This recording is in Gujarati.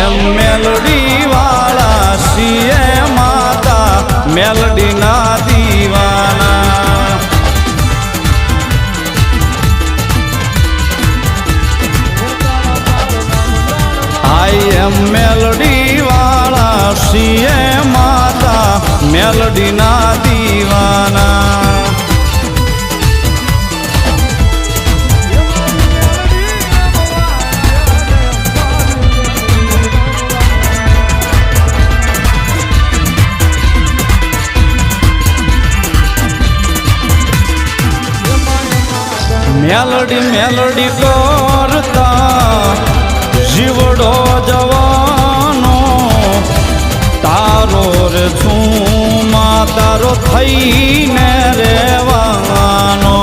એમ મેલડી વાળા છીએ માતા મેલડી ના દીવાના આઈ એમ મેલડી વાળા છીએ માતા મેલડી ના દીવાના મેલડી મેલડી કરતા જીવડો જવાનો તારો રે છું તારો થઈને રેવાનો